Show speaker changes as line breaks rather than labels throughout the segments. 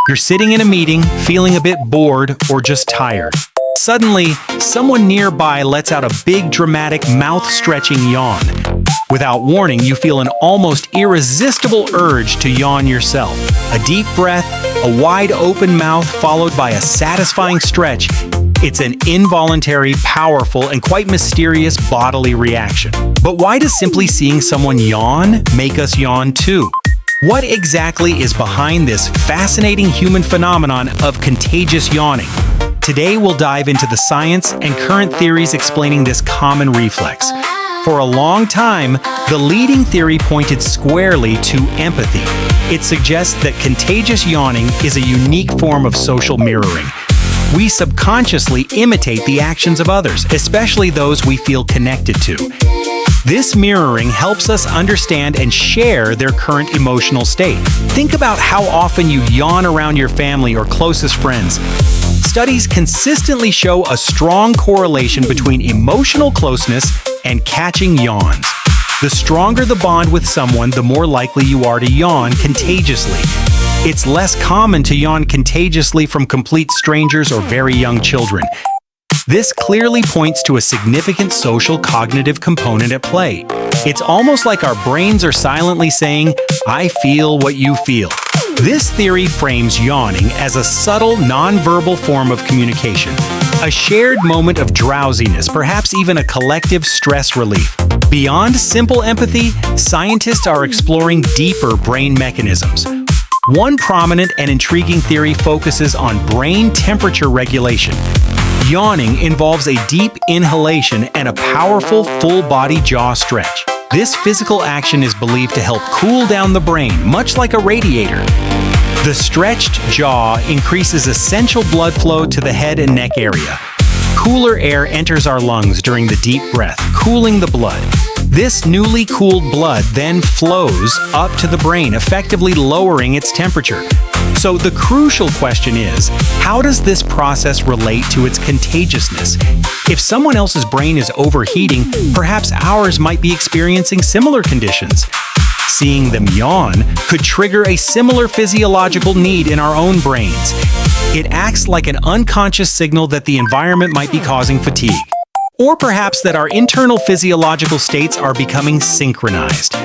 You're sitting in a meeting, feeling a bit bored or just tired. Suddenly, someone nearby lets out a big, dramatic, mouth-stretching yawn. Without warning, you feel an almost irresistible urge to yawn yourself. A deep breath, a wide open mouth followed by a satisfying stretch. It's an involuntary, powerful, and quite mysterious bodily reaction. But why does simply seeing someone yawn make us yawn too? What exactly is behind this fascinating human phenomenon of contagious yawning? Today we'll dive into the science and current theories explaining this common reflex. For a long time, the leading theory pointed squarely to empathy. It suggests that contagious yawning is a unique form of social mirroring. We subconsciously imitate the actions of others, especially those we feel connected to. This mirroring helps us understand and share their current emotional state. Think about how often you yawn around your family or closest friends. Studies consistently show a strong correlation between emotional closeness and catching yawns. The stronger the bond with someone, the more likely you are to yawn contagiously. It's less common to yawn contagiously from complete strangers or very young children. This clearly points to a significant social cognitive component at play. It's almost like our brains are silently saying, "I feel what you feel." This theory frames yawning as a subtle, nonverbal form of communication, a shared moment of drowsiness, perhaps even a collective stress relief. Beyond simple empathy, scientists are exploring deeper brain mechanisms. One prominent and intriguing theory focuses on brain temperature regulation. Yawning involves a deep inhalation and a powerful full-body jaw stretch. This physical action is believed to help cool down the brain, much like a radiator. The stretched jaw increases essential blood flow to the head and neck area. Cooler air enters our lungs during the deep breath, cooling the blood. This newly cooled blood then flows up to the brain, effectively lowering its temperature. So the crucial question is, how does this process relate to its contagiousness? If someone else's brain is overheating, perhaps ours might be experiencing similar conditions. Seeing them yawn could trigger a similar physiological need in our own brains. It acts like an unconscious signal that the environment might be causing fatigue. Or perhaps that our internal physiological states are becoming synchronized.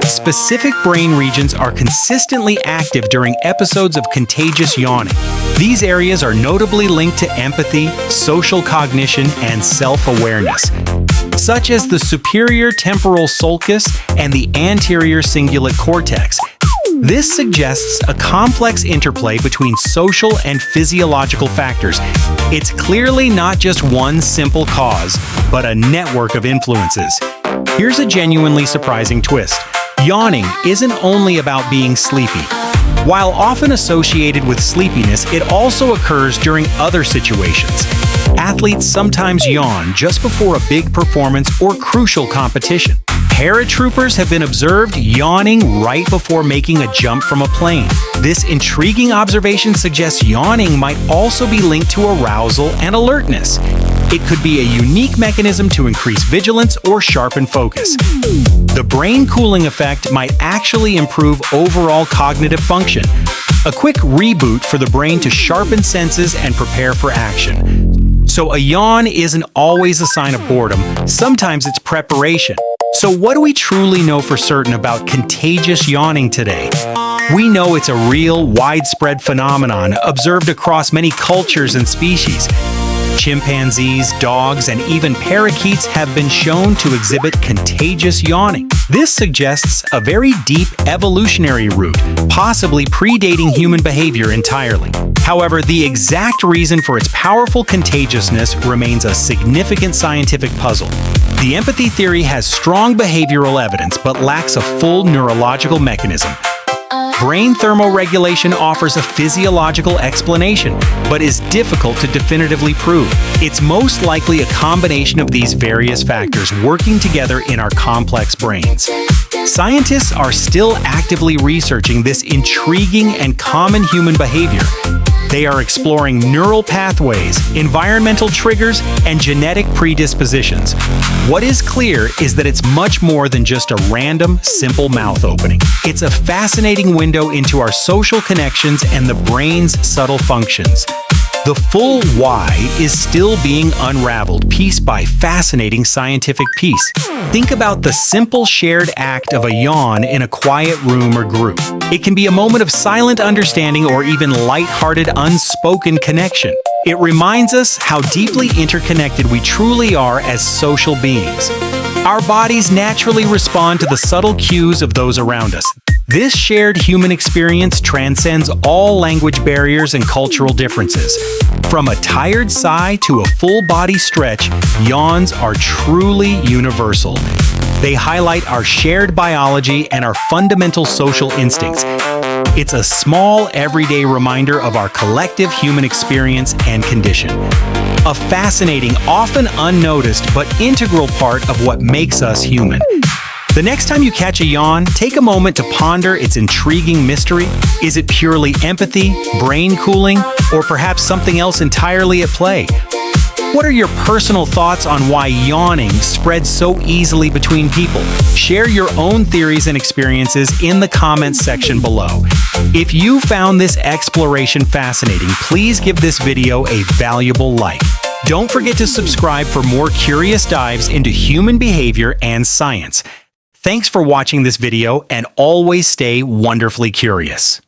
Specific brain regions are consistently active during episodes of contagious yawning. These areas are notably linked to empathy, social cognition, and self-awareness, such as the superior temporal sulcus and the anterior cingulate cortex. This suggests a complex interplay between social and physiological factors. It's clearly not just one simple cause, but a network of influences. Here's a genuinely surprising twist. Yawning isn't only about being sleepy. While often associated with sleepiness, it also occurs during other situations. Athletes sometimes yawn just before a big performance or crucial competition. Paratroopers have been observed yawning right before making a jump from a plane. This intriguing observation suggests yawning might also be linked to arousal and alertness. It could be a unique mechanism to increase vigilance or sharpen focus. The brain cooling effect might actually improve overall cognitive function, a quick reboot for the brain to sharpen senses and prepare for action. So a yawn isn't always a sign of boredom, sometimes it's preparation. So what do we truly know for certain about contagious yawning today? We know it's a real, widespread phenomenon observed across many cultures and species. Chimpanzees, dogs, and even parakeets have been shown to exhibit contagious yawning. This suggests a very deep evolutionary root, possibly predating human behavior entirely. However, the exact reason for its powerful contagiousness remains a significant scientific puzzle. The empathy theory has strong behavioral evidence but lacks a full neurological mechanism. Brain thermoregulation offers a physiological explanation, but is difficult to definitively prove. It's most likely a combination of these various factors working together in our complex brains. Scientists are still actively researching this intriguing and common human behavior. They are exploring neural pathways, environmental triggers, and genetic predispositions. What is clear is that it's much more than just a random, simple mouth opening. It's a fascinating window into our social connections and the brain's subtle functions. The full why is still being unraveled piece by fascinating scientific piece. Think about the simple shared act of a yawn in a quiet room or group. It can be a moment of silent understanding or even light-hearted unspoken connection. It reminds us how deeply interconnected we truly are as social beings. Our bodies naturally respond to the subtle cues of those around us. This shared human experience transcends all language barriers and cultural differences. From a tired sigh to a full-body stretch, yawns are truly universal. They highlight our shared biology and our fundamental social instincts. It's a small, everyday reminder of our collective human experience and condition. A fascinating, often unnoticed, but integral part of what makes us human. The next time you catch a yawn, take a moment to ponder its intriguing mystery. Is it purely empathy, brain cooling, or perhaps something else entirely at play? What are your personal thoughts on why yawning spreads so easily between people? Share your own theories and experiences in the comments section below. If you found this exploration fascinating, please give this video a valuable like. Don't forget to subscribe for more curious dives into human behavior and science. Thanks for watching this video, and always stay wonderfully curious.